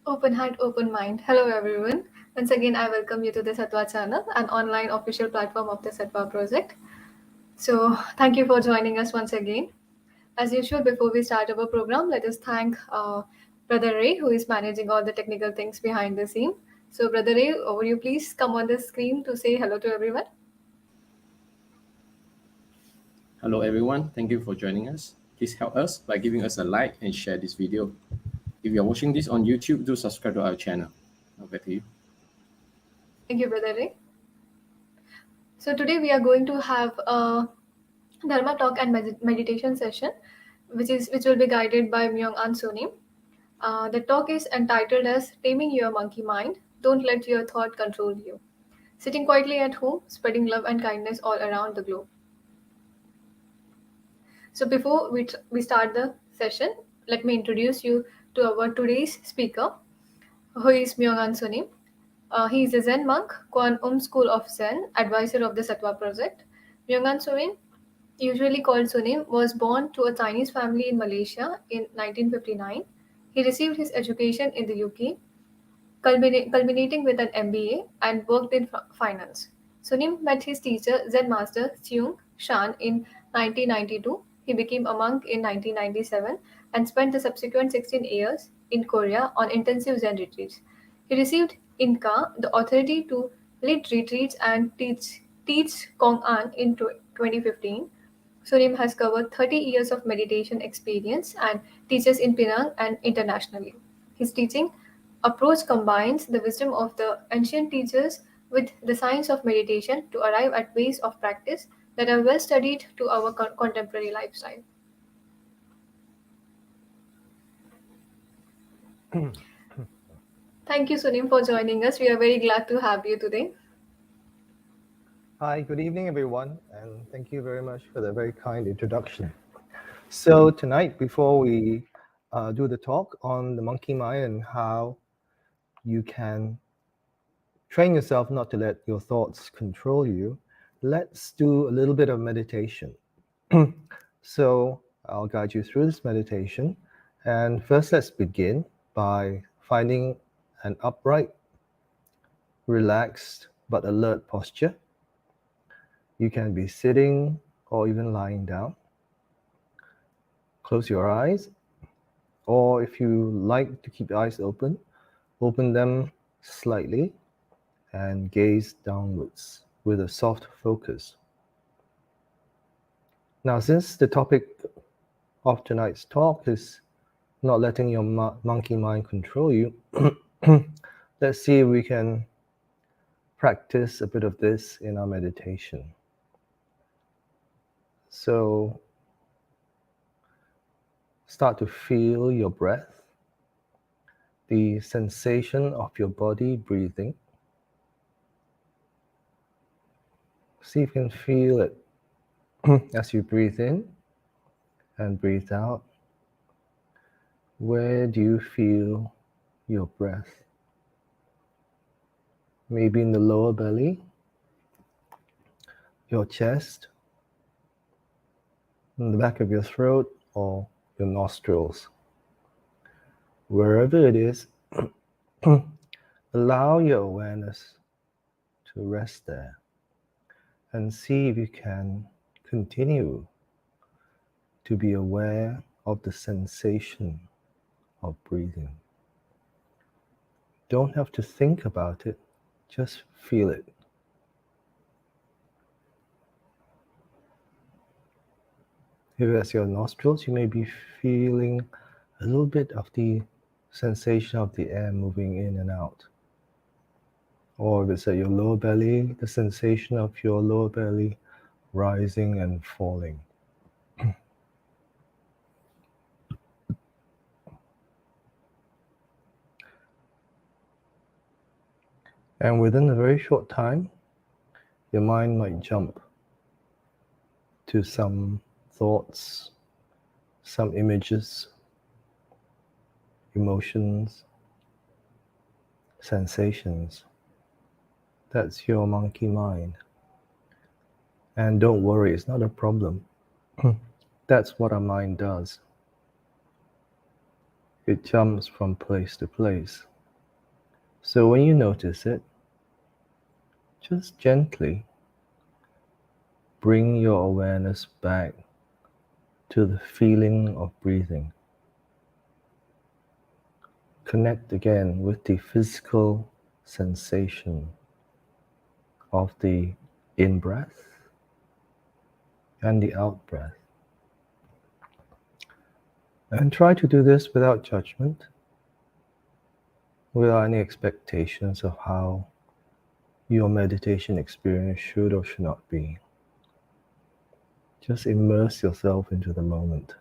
Open heart, open mind. Hello, everyone. Once again, I welcome you to the Satwa channel, an online official platform of the Satwa project. So, thank you for joining us once again. As usual, before we start our program, let us thank Brother Ray, who is managing all the technical things behind the scene. So, Brother Ray, would you please come on the screen to say hello to everyone? Hello everyone, thank you for joining us. Please help us by giving us a like and share this video. If you are watching this on YouTube, do subscribe to our channel. Now back to you. Thank you, Brother Ray. So, today we are going to have a Dharma talk and meditation session, which will be guided by Myung An Sonim. The talk is entitled as Taming Your Monkey Mind. Don't let your thought control you. Sitting quietly at home, spreading love and kindness all around the globe. So before we start the session, let me introduce you to our today's speaker, who is Myung-An Sunim. He is a Zen monk, Kwan School of Zen, advisor of the Sattva project. Myung-An Sunim, usually called Sunim, was born to a Chinese family in Malaysia in 1959. He received his education in the UK, culminating with an MBA and worked in finance. Sunim met his teacher, Zen master Seung Shan, in 1992. He became a monk in 1997 and spent the subsequent 16 years in Korea on intensive Zen retreats. He received Inca, the authority to lead retreats and teach Kong An in 2015. Sunim has covered 30 years of meditation experience and teaches in Penang and internationally. His teaching approach combines the wisdom of the ancient teachers with the science of meditation to arrive at ways of practice that are well studied to our contemporary lifestyle. Thank you, Sunim, for joining us. We are very glad to have you today. Hi, good evening, everyone, and thank you very much for the very kind introduction. So tonight, before we do the talk on the monkey mind and how you can train yourself not to let your thoughts control you, let's do a little bit of meditation. So I'll guide you through this meditation. And first, let's begin by finding an upright, relaxed, but alert posture. You can be sitting or even lying down. Close your eyes, or if you like to keep your eyes open them slightly and gaze downwards with a soft focus. Now, since the topic of tonight's talk is not letting your monkey mind control you, let's see if we can practice a bit of this in our meditation. So start to feel your breath, the sensation of your body breathing. See if you can feel it as you breathe in and breathe out. Where do you feel your breath? Maybe in the lower belly, your chest, in the back of your throat, or your nostrils. Wherever it is, allow your awareness to rest there and see if you can continue to be aware of the sensation of breathing. Don't have to think about it, just feel it. If it's your nostrils, you may be feeling a little bit of the sensation of the air moving in and out. Or if it's at your lower belly, the sensation of your lower belly rising and falling. And within a very short time, your mind might jump to some thoughts, some images, emotions, sensations. That's your monkey mind. And don't worry, it's not a problem. That's what our mind does. It jumps from place to place. So when you notice it, just gently bring your awareness back to the feeling of breathing. Connect again with the physical sensation of the in breath and the out breath. And try to do this without judgment, without any expectations of how your meditation experience should or should not be. Just immerse yourself into the moment.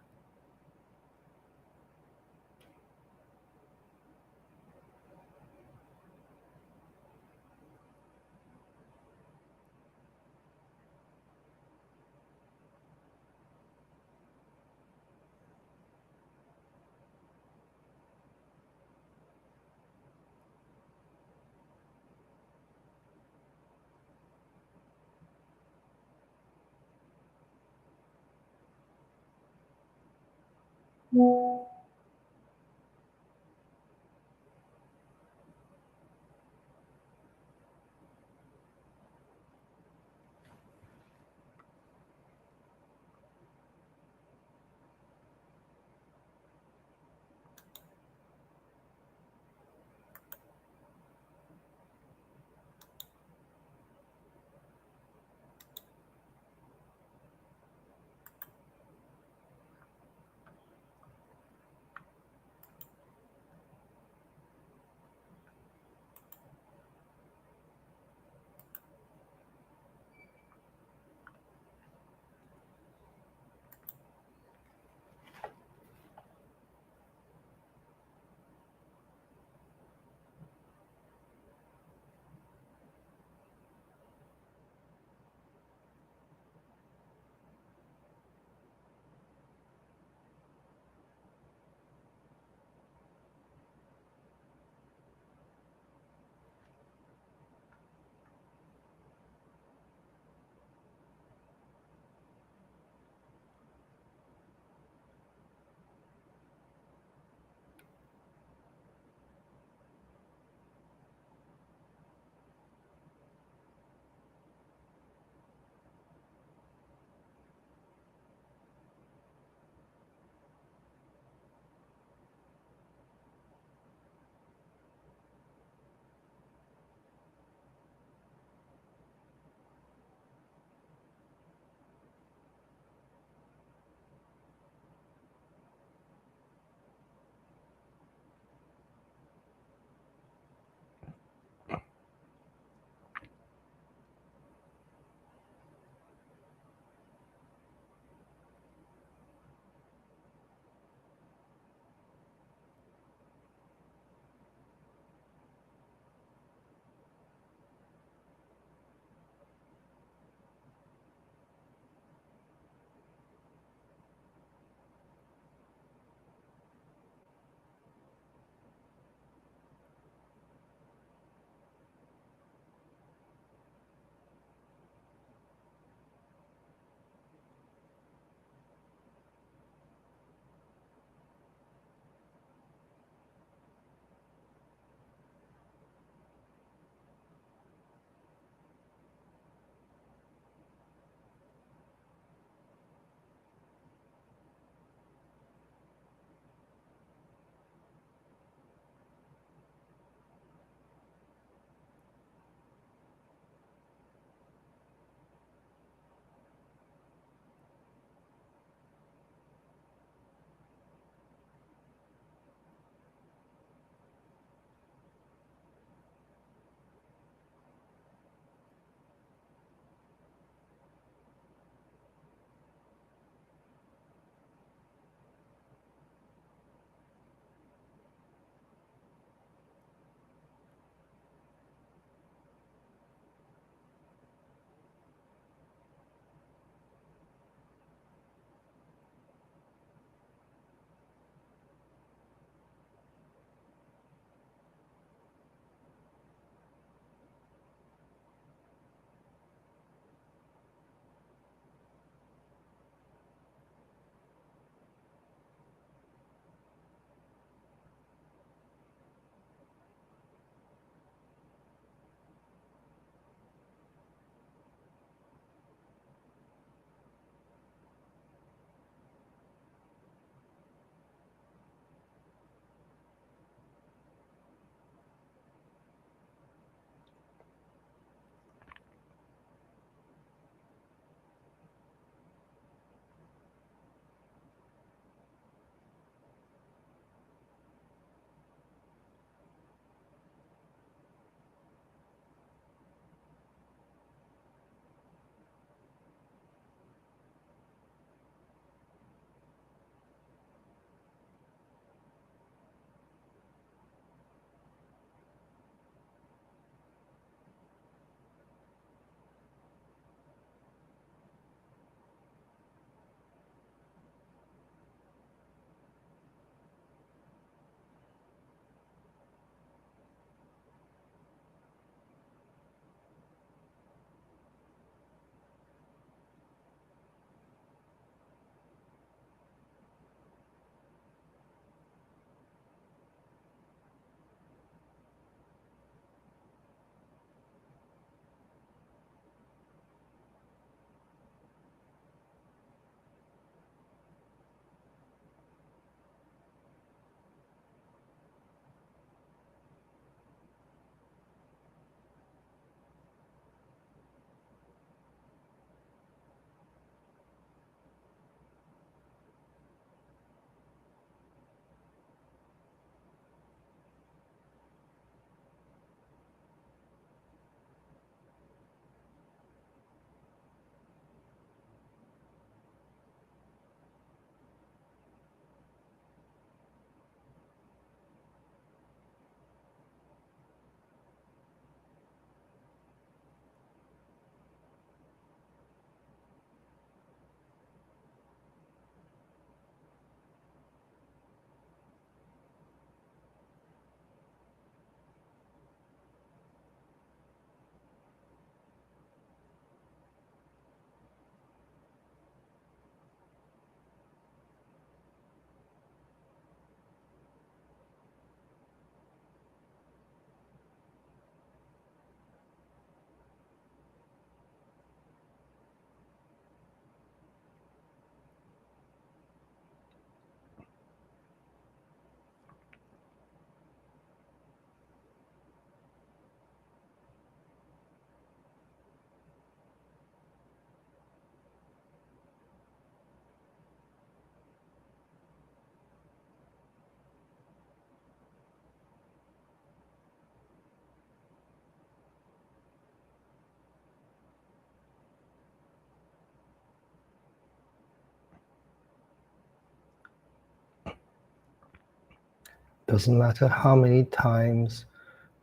Doesn't matter how many times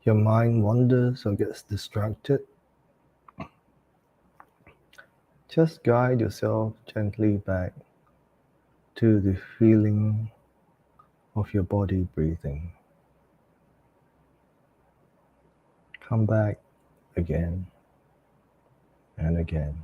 your mind wanders or gets distracted, just guide yourself gently back to the feeling of your body breathing. Come back again and again.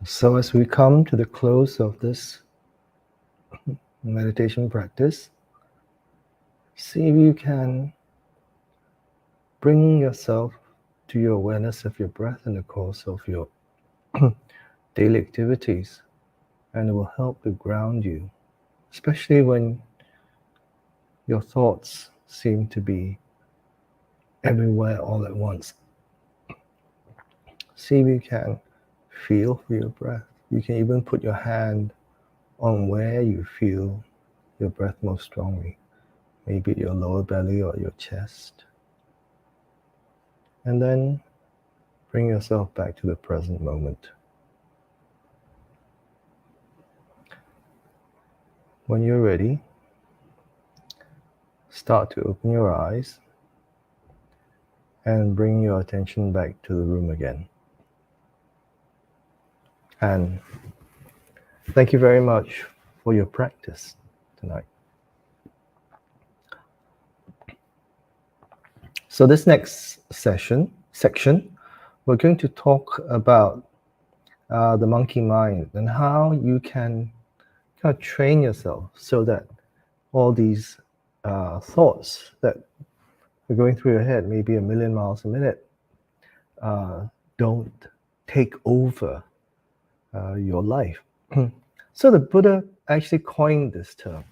So, as we come to the close of this meditation practice, see if you can bring yourself to your awareness of your breath in the course of your daily activities, and it will help to ground you, especially when your thoughts seem to be everywhere all at once. See if you can feel for your breath. You can even put your hand on where you feel your breath most strongly, maybe your lower belly or your chest. And then bring yourself back to the present moment. When you're ready, start to open your eyes and bring your attention back to the room again. And thank you very much for your practice tonight. So this next section, we're going to talk about the monkey mind and how you can kind of train yourself so that all these thoughts that are going through your head, maybe a million miles a minute, don't take over your life. So the Buddha actually coined this term,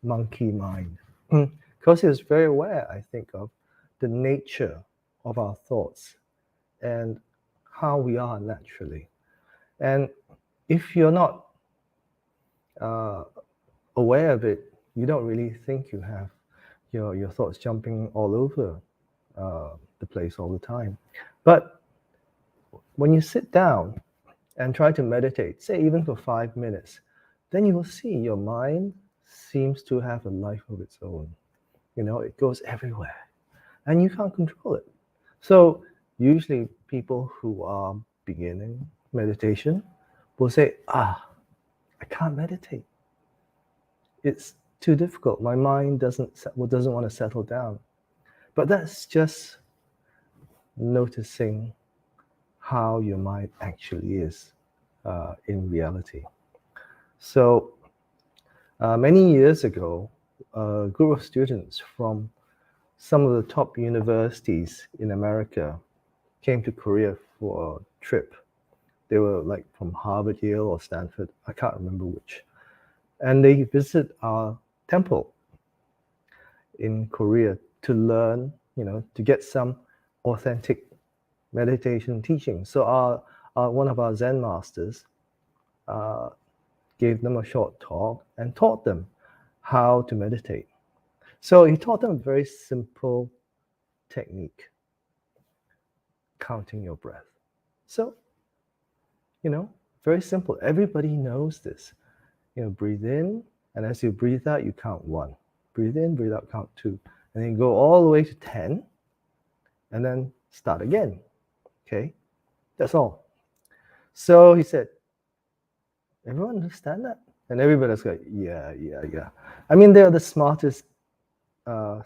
monkey mind, because he was very aware, I think, of the nature of our thoughts and how we are naturally. And if you're not aware of it, you don't really think you have your thoughts jumping all over the place all the time. But when you sit down and try to meditate, say even for 5 minutes, then you will see your mind seems to have a life of its own. It goes everywhere and you can't control it. So usually people who are beginning meditation will say, I can't meditate. It's too difficult. My mind doesn't want to settle down. But that's just noticing how your mind actually is in reality. So many years ago, a group of students from some of the top universities in America came to Korea for a trip. They were like from Harvard, Yale, or Stanford. I can't remember which. And they visited our temple in Korea to learn, to get some authentic meditation teaching. So one of our Zen masters gave them a short talk and taught them how to meditate. So he taught them a very simple technique, counting your breath. So, very simple. Everybody knows this. Breathe in, and as you breathe out, you count 1. Breathe in, breathe out, count 2. And then go all the way to 10, and then start again. Okay? That's all. So he said, everyone understand that? And everybody's like, yeah. I mean, they're the smartest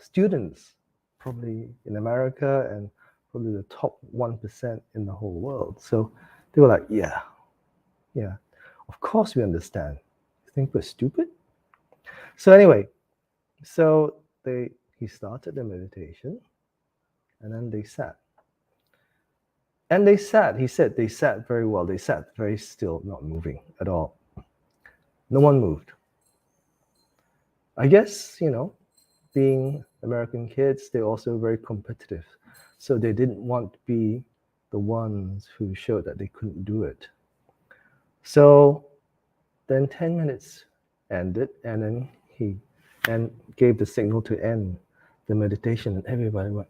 students probably in America and probably the top 1% in the whole world. So they were like, yeah, of course we understand. You think we're stupid? So anyway, he started the meditation and then they sat. And he said they sat very well. They sat very still, not moving at all. No one moved. I guess, being American kids, they're also very competitive. So they didn't want to be the ones who showed that they couldn't do it. So then 10 minutes ended, and then he gave the signal to end the meditation, and everybody went,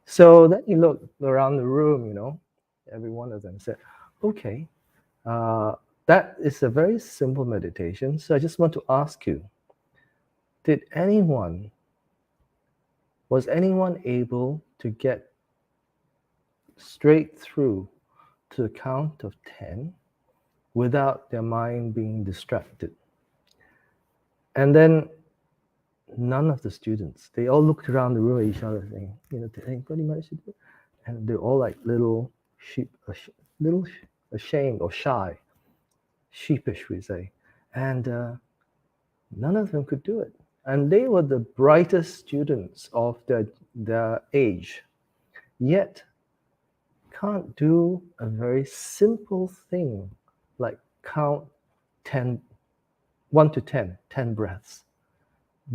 So then he looked around the room, every one of them said, okay, that is a very simple meditation. So I just want to ask you, was anyone able to get straight through to the count of 10 without their mind being distracted? And then none of the students, they all looked around the room at each other saying, did anybody manage to do it? And they're all like little sheep, little ashamed or shy, sheepish, we say, and none of them could do it. And they were the brightest students of their age, yet can't do a very simple thing like count 10, 1 to 10, 10 breaths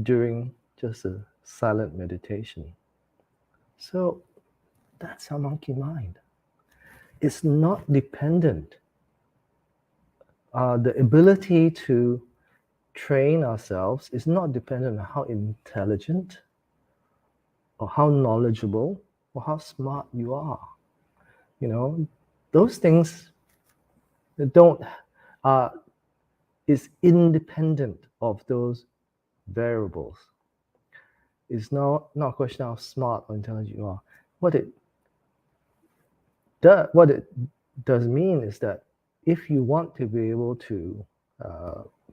during just a silent meditation. So that's our monkey mind. It's not dependent. The ability to train ourselves is not dependent on how intelligent or how knowledgeable or how smart you are. You know, those things don't is independent of those variables. It's not a question of how smart or intelligent you are. What it does mean is that if you want to be able to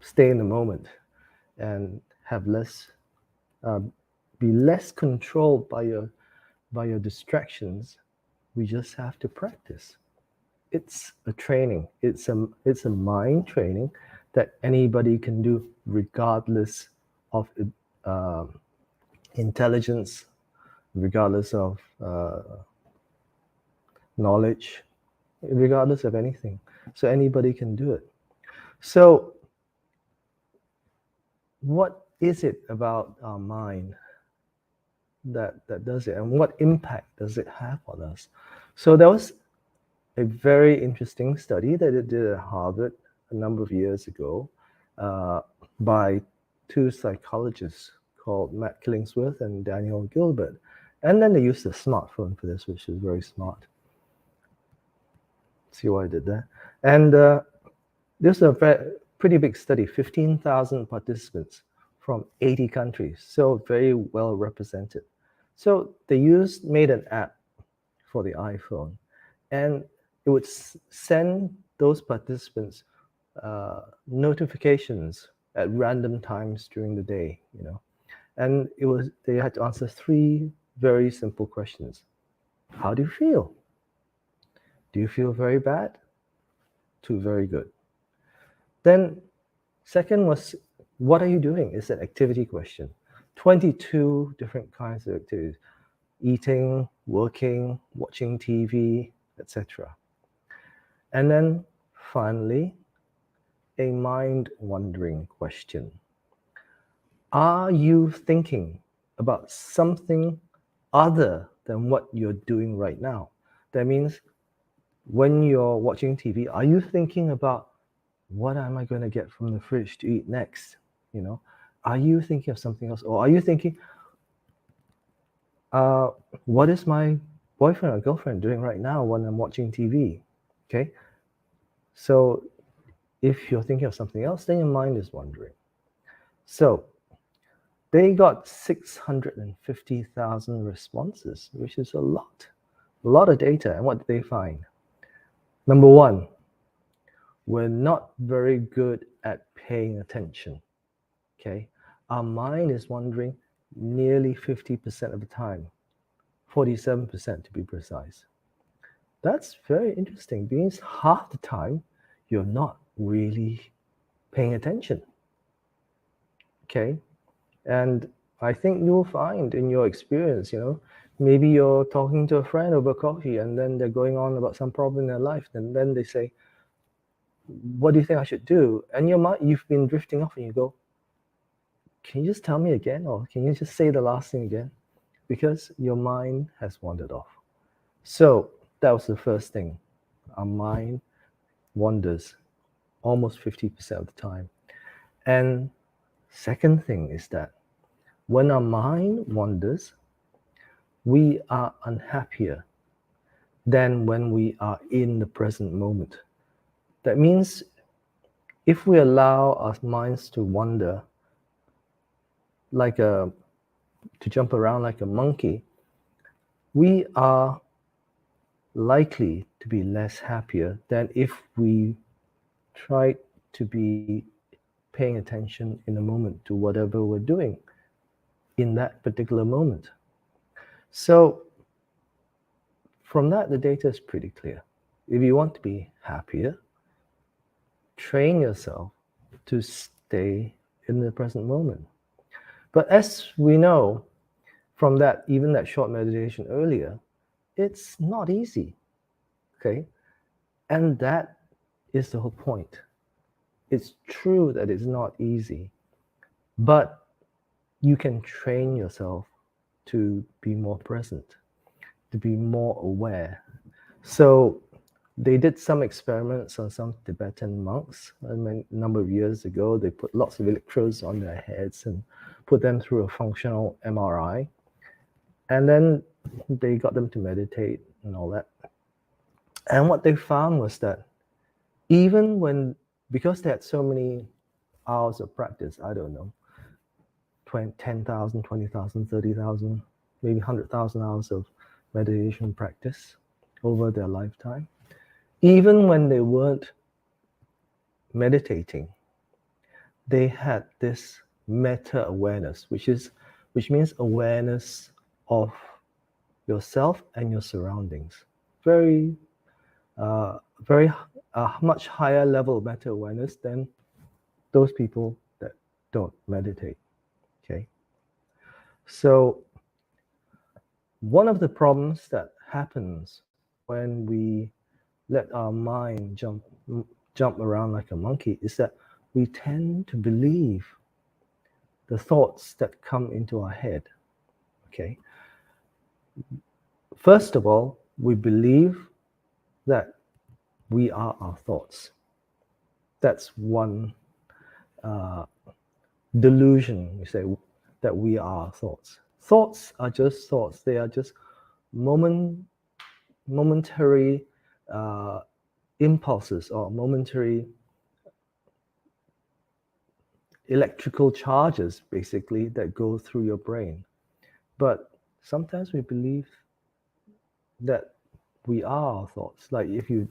stay in the moment and have less, uh, be less controlled by your distractions, we just have to practice. It's a training. It's a mind training that anybody can do regardless of uh, intelligence, regardless of knowledge, regardless of anything. So anybody can do it. So what is it about our mind that does it, and what impact does it have on us? So there was a very interesting study that it did at Harvard a number of years ago uh, by two psychologists called Matt Killingsworth and Daniel Gilbert. And then they used a smartphone for this, which is very smart. See what I did there? And this is a pretty big study, 15,000 participants from 80 countries, so very well represented. So they made an app for the iPhone, and it would send those participants notifications at random times during the day, you know. And they had to answer three very simple questions. How do you feel? Do you feel very bad to very good? Then second was, what are you doing? It's an activity question. 22 different kinds of activities: eating, working, watching TV, etc. And then finally, a mind wandering question. Are you thinking about something other than what you're doing right now? That means when you're watching TV, are you thinking about what am I going to get from the fridge to eat next? You know, are you thinking of something else? Or are you thinking, uh, what is my boyfriend or girlfriend doing right now when I'm watching TV? Okay. So if you're thinking of something else, then your mind is wandering. So they got 650,000 responses, which is a lot of data. And what did they find? Number one, we're not very good at paying attention. Okay, our mind is wandering nearly 50% of the time, 47% to be precise. That's very interesting. Means half the time you're not really paying attention. Okay, and I think you'll find in your experience, you know, maybe you're talking to a friend over coffee and then they're going on about some problem in their life, and then they say, what do you think I should do? And your mind, you've been drifting off and you go, can you just tell me again? Or can you just say the last thing again? Because your mind has wandered off. So that was the first thing. Our mind wanders almost 50% of the time. And second thing is that when our mind wanders, we are unhappier than when we are in the present moment. That means if we allow our minds to wander to jump around like a monkey, we are likely to be less happier than if we try to be paying attention in the moment to whatever we're doing in that particular moment. So From that, the data is pretty clear. If you want to be happier, train yourself to stay in the present moment. But as we know from that, even that short meditation earlier, it's not easy. Okay? And that is the whole point. It's true that it's not easy, but you can train yourself to be more present, to be more aware. So they did some experiments on some Tibetan monks a number of years ago. They put lots of electrodes on their heads and put them through a functional MRI. And then they got them to meditate and all that. And what they found was that even when, because they had so many hours of practice, I don't know, 10,000, 20,000, 30,000, maybe 100,000 hours of meditation practice over their lifetime, even when they weren't meditating, they had this meta awareness, which means awareness of yourself and your surroundings. Very, very much higher level of meta awareness than those people that don't meditate. Okay. So one of the problems that happens when we let our mind jump around like a monkey is that we tend to believe the thoughts that come into our head. Okay. First of all, we believe that we are our thoughts. That's one delusion, we say, that we are our thoughts. Thoughts are just thoughts. They are just momentary impulses or momentary electrical charges, basically, that go through your brain. But sometimes we believe that we are our thoughts. Like if you've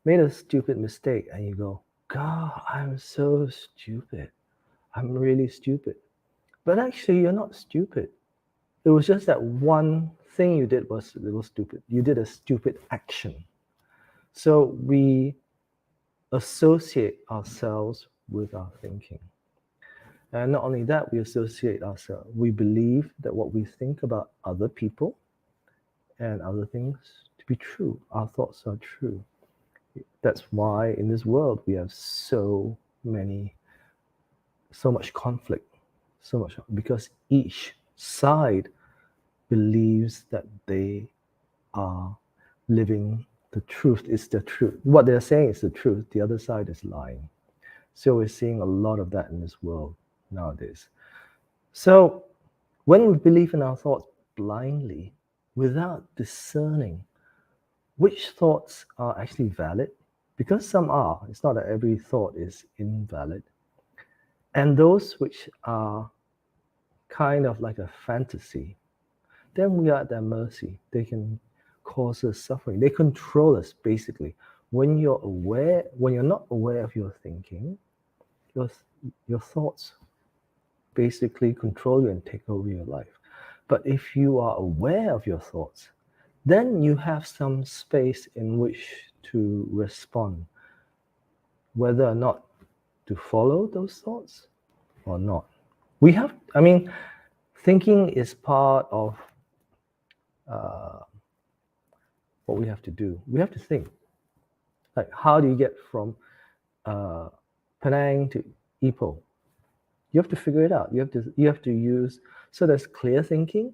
made a stupid mistake and you go, God, I'm so stupid. I'm really stupid. But actually, you're not stupid. It was just that one thing you did was a little stupid. You did a stupid action. So we associate ourselves with our thinking. And not only that, we associate ourselves. We believe that what we think about other people and other things to be true. Our thoughts are true. That's why in this world we have so much conflict, because each side believes that they are living the truth is the truth. What they're saying is the truth. The other side is lying. So we're seeing a lot of that in this world nowadays. So when we believe in our thoughts blindly, without discerning which thoughts are actually valid, because some are, it's not that every thought is invalid, and those which are kind of like a fantasy, then we are at their mercy. They can cause us suffering. They control us, basically. When you're not aware of your thinking, your thoughts basically control you and take over your life. But if you are aware of your thoughts, then you have some space in which to respond, whether or not to follow those thoughts or not. Thinking is part of what we have to do. We have to think. Like, how do you get from Penang to Ipoh? You have to figure it out. You have to use. So there's clear thinking,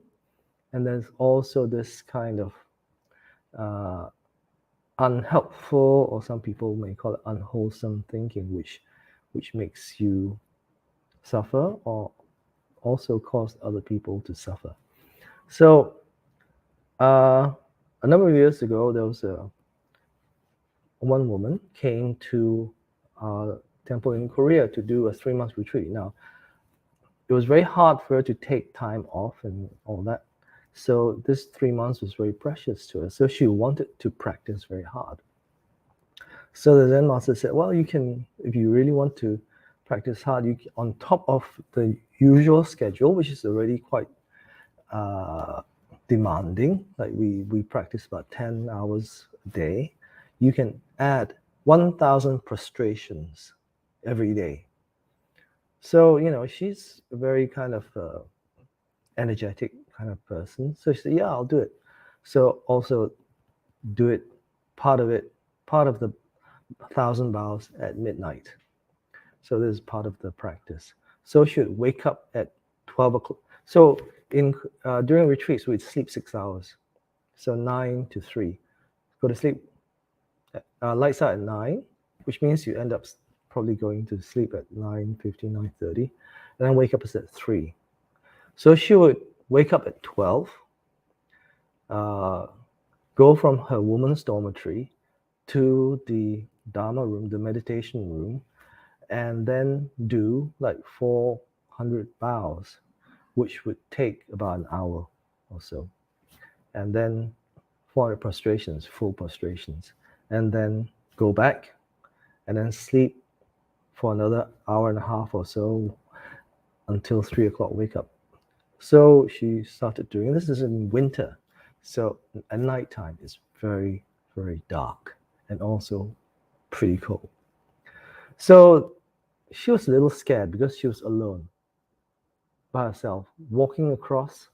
and there's also this kind of unhelpful, or some people may call it unwholesome thinking, which makes you suffer or also cause other people to suffer. So a number of years ago, there was one woman came to a temple in Korea to do a 3-month retreat. Now, it was very hard for her to take time off and all that. So this 3 months was very precious to her. So she wanted to practice very hard. So the Zen master said, well, you can, if you really want to practice hard, you on top of the usual schedule, which is already quite demanding, like we practice about 10 hours a day, you can add 1,000 prostrations every day. So, she's a very kind of energetic kind of person. So she said, yeah, I'll do it. So also do it, part of the 1,000 bows at midnight. So this is part of the practice. So she would wake up at 12 o'clock. So in during retreats, we'd sleep 6 hours. So 9 to 3. Go to sleep, lights out at 9, which means you end up probably going to sleep at 9:15, 9:30, and then wake up at 3. So she would wake up at 12, uh, go from her woman's dormitory to the Dharma room, the meditation room, and then do like 400 bows, which would take about an hour or so. And then 400 prostrations, full prostrations. And then go back and then sleep for another hour and a half or so until 3 o'clock wake up. So she started doing this. This is in winter. So at nighttime it's very, very dark and also pretty cold. So she was a little scared because she was alone by herself, walking across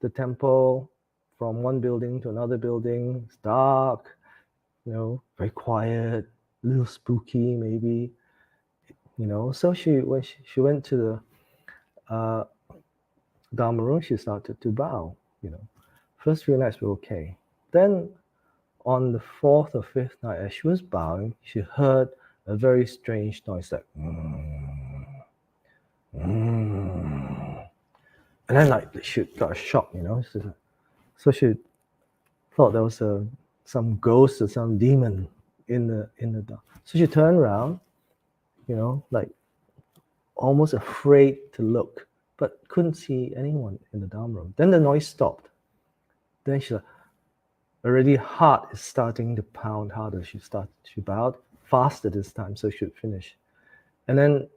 the temple from one building to another building. It's dark, very quiet, a little spooky maybe, So when she went to the Dharma room, she started to bow. First few nights were okay. Then on the fourth or fifth night, as she was bowing, she heard a very strange noise like and then like she got a shock. So she thought there was some ghost or some demon in the dark. So she turned around, like almost afraid to look, but couldn't see anyone in the Dharma room. Then the noise stopped. Then she already heart is starting to pound harder. She bowed faster this time, so she would finish. And then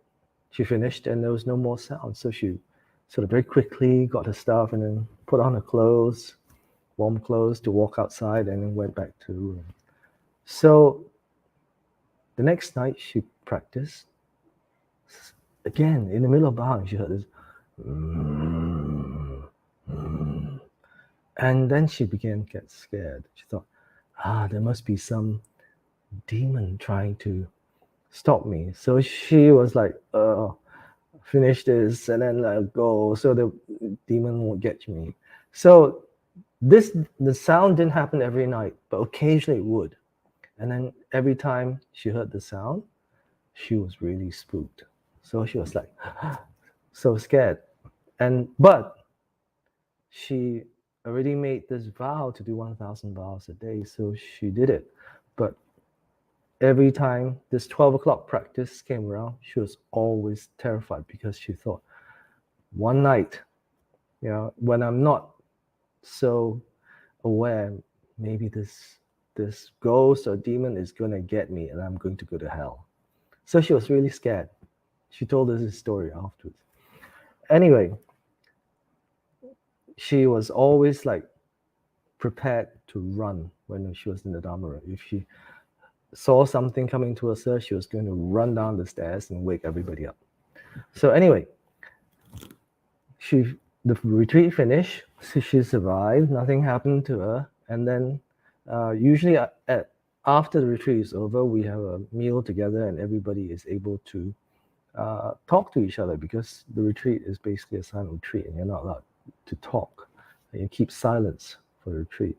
she finished and there was no more sound. So she sort of very quickly got her stuff and then put on her clothes, warm clothes to walk outside, and then went back to the room. So the next night she practiced. Again, in the middle of bowing, she heard this. And then she began to get scared. She thought, there must be some demon trying to stop me. So she was like, finish this and then let go so the demon won't get me. So the sound didn't happen every night, but occasionally it would. And then every time she heard the sound, she was really spooked. So she was like, so scared. But she already made this vow to do 1,000 vows a day, so she did it. But every time this 12 o'clock practice came around, she was always terrified because she thought, one night, when I'm not so aware, maybe this ghost or demon is going to get me and I'm going to go to hell. So she was really scared. She told us this story afterwards. Anyway, she was always like prepared to run when she was in the Dharma room. If she saw something coming towards her, she was going to run down the stairs and wake everybody up. So anyway, the retreat finished. So she survived. Nothing happened to her. And then usually after the retreat is over, we have a meal together and everybody is able to talk to each other because the retreat is basically a silent retreat and you're not allowed to talk. You keep silence for the retreat.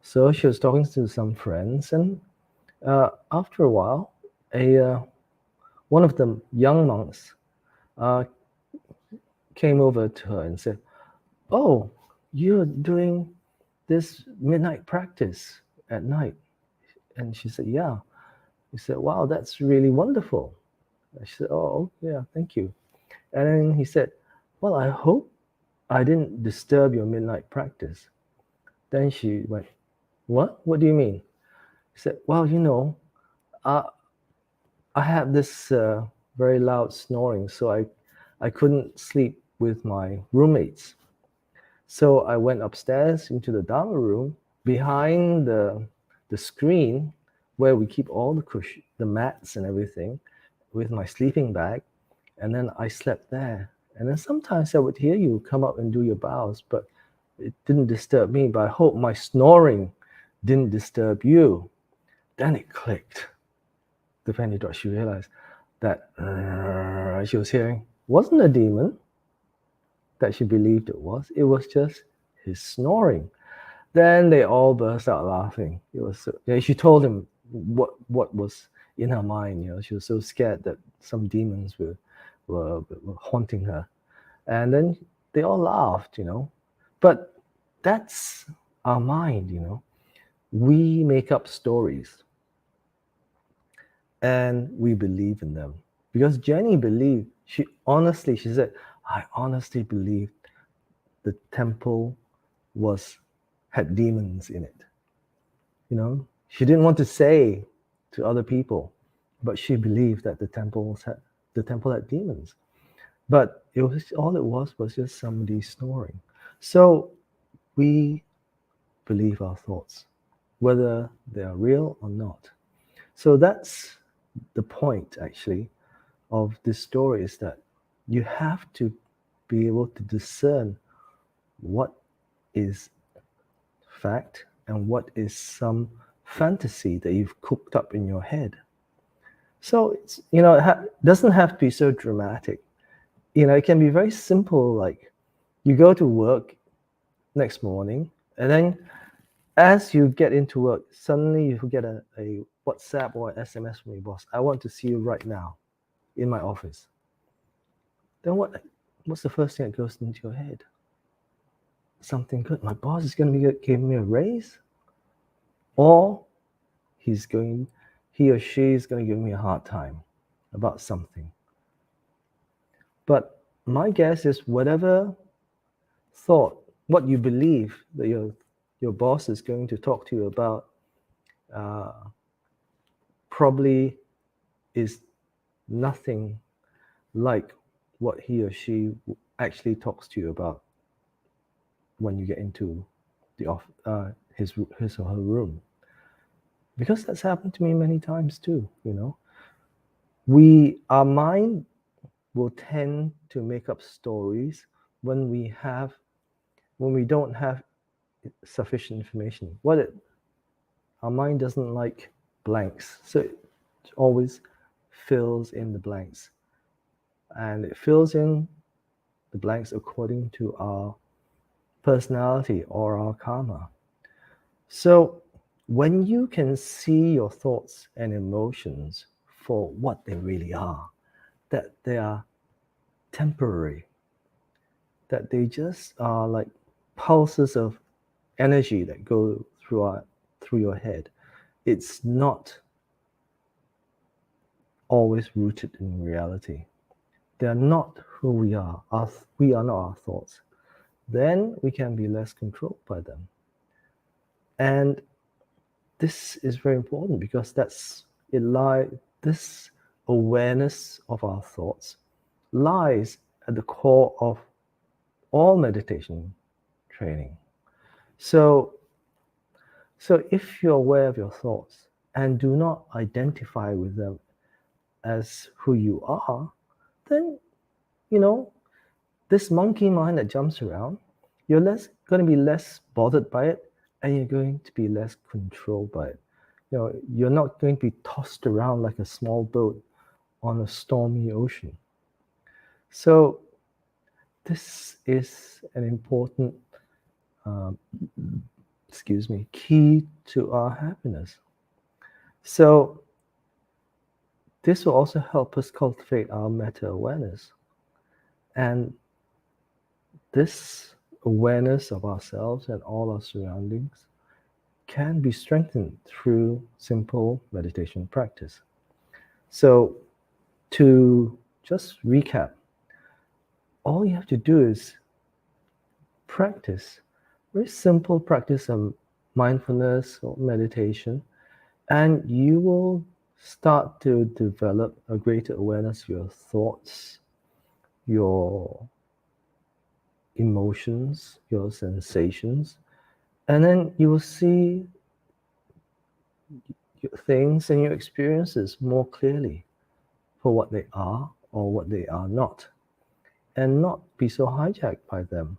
So she was talking to some friends, and after a while, one of the young monks came over to her and said, "Oh, you're doing this midnight practice at night?" And she said, "Yeah." He said, "Wow, that's really wonderful." And she said, "Oh, yeah, thank you." And then he said, "Well, I hope I didn't disturb your midnight practice." Then she went, "What? What do you mean?" He said, "Well, I had this very loud snoring, so I couldn't sleep with my roommates. So I went upstairs into the Dharma room behind the screen where we keep all the the mats and everything with my sleeping bag. And then I slept there. And then sometimes I would hear you come up and do your bows, but it didn't disturb me. But I hope my snoring didn't disturb you. Then it clicked. The penny drop. She realized that she was hearing wasn't a demon that she believed it was. It was just his snoring. Then they all burst out laughing. It was so, yeah, she told him what was in her mind. She was so scared that some demons were haunting her, and then they all laughed. But that's our mind. We make up stories and we believe in them because Jenny believed. She said, I honestly believed the temple was had demons in it. She didn't want to say to other people, but she believed that the temple had demons. But it was just somebody snoring. So we believe our thoughts, whether they are real or not. So that's the point actually of this story, is that you have to be able to discern what is fact and what is some fantasy that you've cooked up in your head. So it doesn't have to be so dramatic. It can be very simple, like you go to work next morning, and then as you get into work, suddenly you get a WhatsApp or an SMS from your boss. I want to see you right now in my office. Then what's the first thing that goes into your head? Something good. My boss is going to be giving me a raise, or he or she is going to give me a hard time about something. But my guess is whatever thought, what you believe that your boss is going to talk to you about, uh, probably is nothing like what he or she actually talks to you about when you get into his or her room. Because that's happened to me many times too. Our mind will tend to make up stories when we don't have sufficient information. Our mind doesn't like blanks, so it always fills in the blanks, and it fills in the blanks according to our personality or our karma. So when you can see your thoughts and emotions for what they really are, that they are temporary, that they just are like pulses of energy that go through your head. It's not always rooted in reality. They are not who we are. We are not our thoughts. Then we can be less controlled by them. And this is very important because this awareness of our thoughts lies at the core of all meditation training. So if you're aware of your thoughts and do not identify with them as who you are, then this monkey mind that jumps around, you're going to be less bothered by it, and you're going to be less controlled by it. You're not going to be tossed around like a small boat on a stormy ocean. So this is an important, um, key to our happiness. So this will also help us cultivate our meta awareness, and this awareness of ourselves and all our surroundings can be strengthened through simple meditation practice. So to just recap, all you have to do is practice very simple practice of mindfulness or meditation, and you will start to develop a greater awareness of your thoughts, your emotions, your sensations, and then you will see things and your experiences more clearly for what they are or what they are not, and not be so hijacked by them.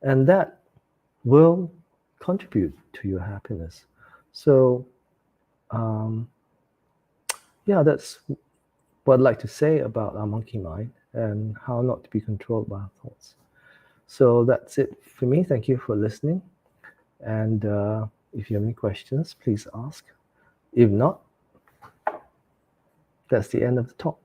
And that will contribute to your happiness. So, um, yeah, that's what I'd like to say about our monkey mind and how not to be controlled by our thoughts. So that's it for me. Thank you for listening. And if you have any questions, please ask. If not, that's the end of the talk.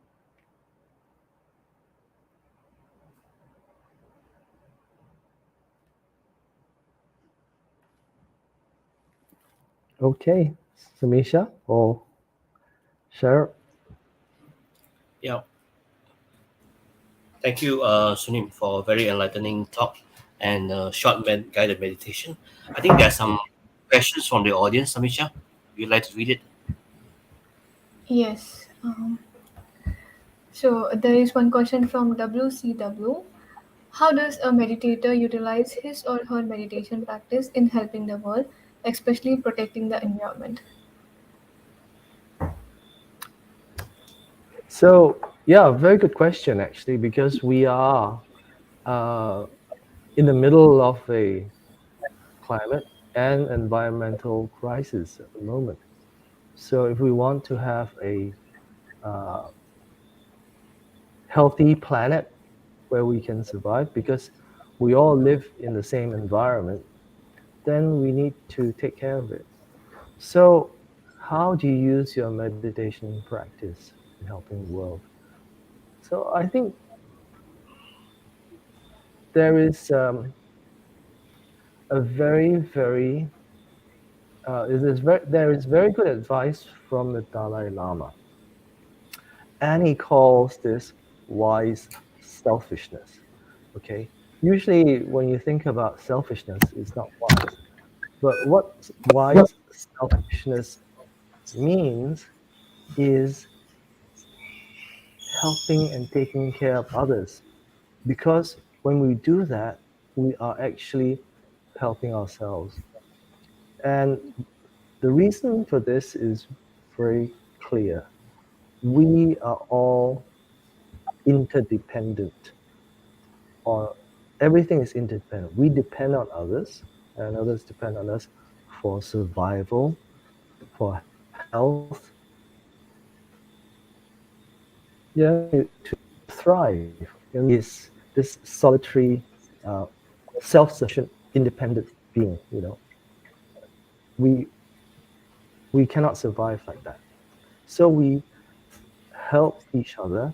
Okay, Samisha or Cheryl. Yeah, thank you, Sunim, for a very enlightening talk and short guided meditation. I think there are some questions from the audience. Samisha, would you like to read it? Yes. So there is one question from WCW. How does a meditator utilize his or her meditation practice in helping the world, especially protecting the environment? So, yeah, very good question actually, because we are uh, in the middle of a climate and environmental crisis at the moment. So, if we want to have a uh, healthy planet where we can survive, because we all live in the same environment, then we need to take care of it. So, how do you use your meditation practice in helping the world? So, I think there is a very, very there is very good advice from the Dalai Lama, and he calls this wise selfishness. Okay, usually when you think about selfishness, it's not wise. But what wise selfishness means is helping and taking care of others. Because when we do that, we are actually helping ourselves. And the reason for this is very clear. We are all interdependent, or everything is interdependent. We depend on others, and others depend on us for survival, for health, yeah, to thrive. And is this solitary, uh, self-sufficient, independent being. We we cannot survive like that. So we help each other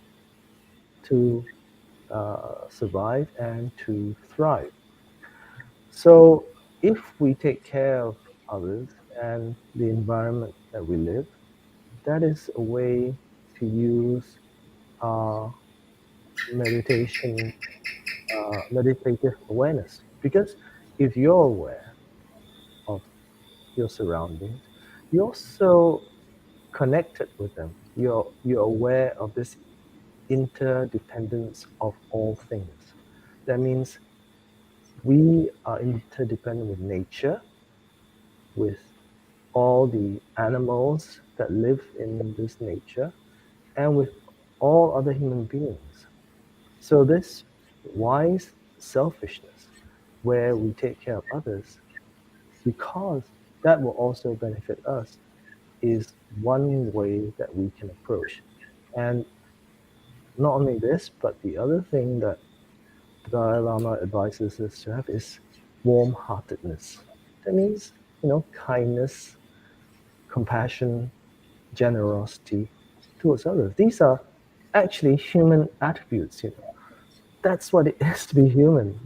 to survive and to thrive. So if we take care of others and the environment that we live, that is a way to use our meditation, meditative awareness. Because if you're aware of your surroundings, you're also connected with them. You're aware of this interdependence of all things. That means we are interdependent with nature, with all the animals that live in this nature, and with all other human beings. So, this wise selfishness, where we take care of others, because that will also benefit us, is one way that we can approach. And not only this, but the other thing that the Dalai Lama advises us to have is warm-heartedness. That means, kindness, compassion, generosity towards others. These are actually human attributes. That's what it is to be human.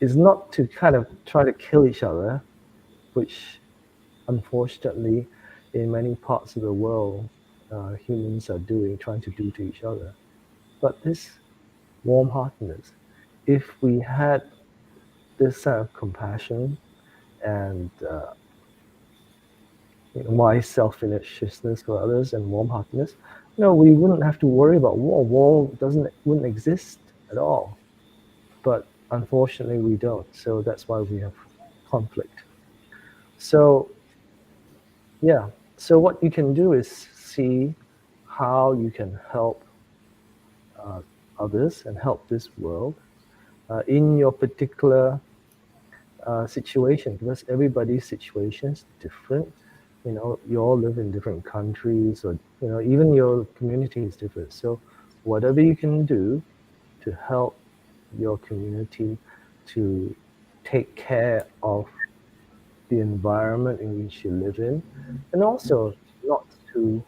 Is not to kind of try to kill each other, which unfortunately in many parts of the world humans are trying to do to each other. But this warm-heartedness, if we had this kind of compassion and wise selfishness for others and warm-heartedness, we wouldn't have to worry about war. War wouldn't exist at all. but unfortunately we don't. So that's why we have conflict. So yeah, so what you can do is see how you can help uh, others and help this world in your particular situation, because everybody's situation is different. You know, you all live in different countries, or you know, even your community is different. So whatever you can do to help your community to take care of the environment in which you live in, and also not to,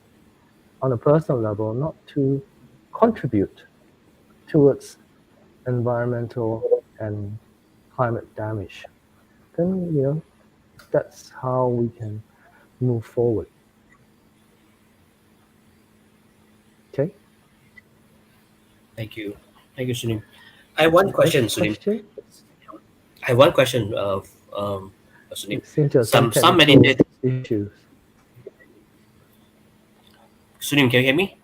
on a personal level, not to contribute towards environmental and climate damage, then you know that's how we can move forward. Okay. Thank you. Thank you, Sunim. I have one Next question, Sunim. question. I have one question, Sunim. It seems there are some Some technical meditators. issues. Sunim, can you hear me?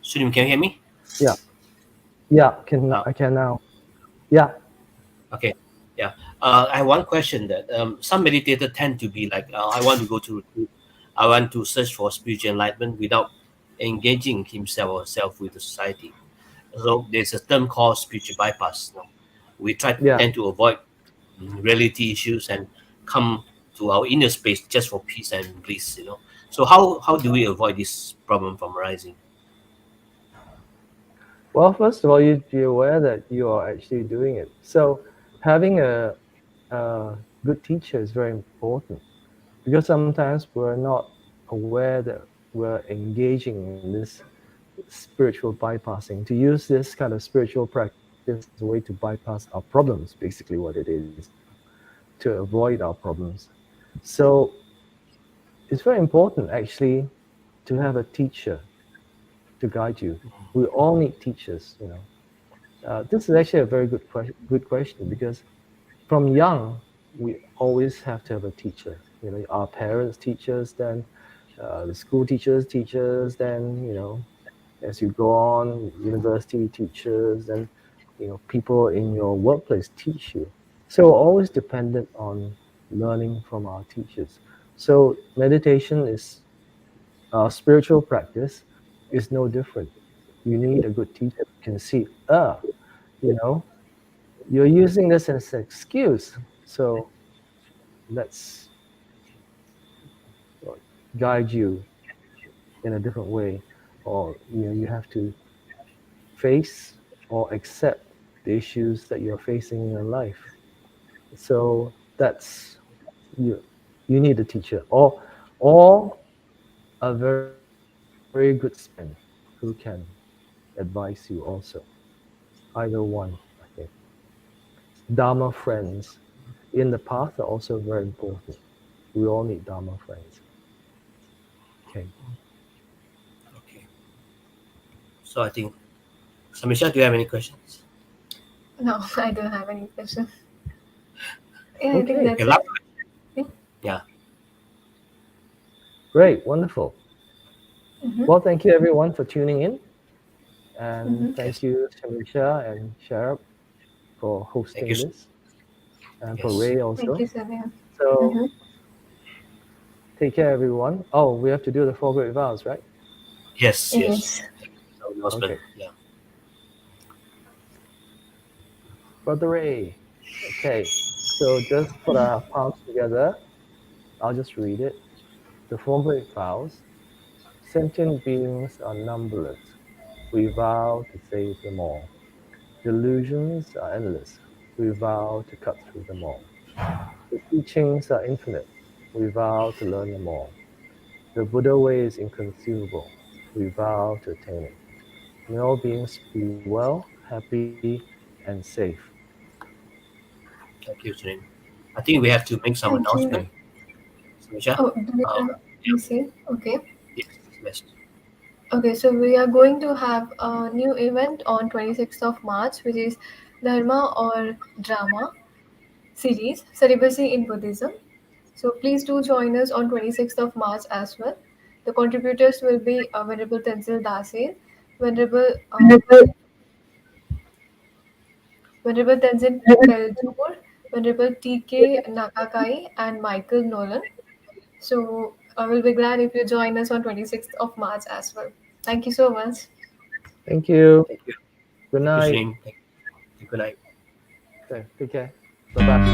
Sunim, can you hear me? Yeah. Yeah. Can Uh, I can now? Yeah. okay. Yeah. I have one question that some meditators tend to be like, I want to go to retreat. I want to search for spiritual enlightenment without engaging himself or herself with the society. So there's a term called spiritual bypass. No? We Yeah. tend to avoid reality issues and come to our inner space just for peace and bliss. So how do we avoid this problem from arising? Well, first of all, you be aware that you are actually doing it. So having a good teacher is very important, because sometimes we're not aware that we're engaging in this spiritual bypassing, to use this kind of spiritual practice as a way to bypass our problems, basically what it is, to avoid our problems. So it's very important actually to have a teacher to guide you. We all need teachers, you know. This is actually a very good question, because from young we always have to have a teacher. You know, our parents teachers, then the school teachers, then you know, as you go on, university teachers, and you know, people in your workplace teach you. So we're always dependent on learning from our teachers. So meditation is spiritual practice is no different. You need a good teacher who can see, you know, you're using this as an excuse. So let's guide you in a different way, or you know, you have to face or accept the issues that you're facing in your life. So that's you. You need a teacher, or a very good friend who can advise you also. Either one, I think. Dharma friends in the path are also very important. We all need Dharma friends. Okay. Okay. So I think, Samisha, do you have any questions? No, I don't have any question. Yeah, I think Okay. Okay, that's last it. question. Yeah. Yeah. Great. Wonderful. Mm-hmm. Well, thank you everyone for tuning in. And Mm-hmm. thank Yes. you, Shamisha and Sharab, for Thank you. hosting this, and for Yes. Ray Thank also. you, Samir. So Mm-hmm. take care, everyone. Oh, we have to do the four great vows, right? Yes. Yes. Yes. So your husband. Okay. Yeah. Brother Ray. Okay. So just put our palms together. I'll just read it. The four great vows. Sentient beings are numberless. We vow to save them all. Delusions are endless. We vow to cut through them all. The teachings are infinite. We vow to learn them all. The Buddha way is inconceivable. We vow to attain it. May all beings be well, happy, and safe. Thank you, Sunim. I think we have to make some Thank you. announcement, Okay. Samisha. Oh, do we Uh, have yeah. you say? Okay. Yes. Yes. Okay, so we are going to have a new event on 26th of March, which is Dharma or Drama series, Celibacy in Buddhism. So please do join us on 26th of March as well. The contributors will be Venerable Tenzil Dasin, Venerable Venerable Tenzin Peldur, Venerable TK Nakakai, and Michael Nolan. So I will be glad if you join us on 26th of March as well. Thank you so much. Thank you. Thank you. Good Thank you, night. Shane. Thank you. Good night. Okay, take care. Bye bye.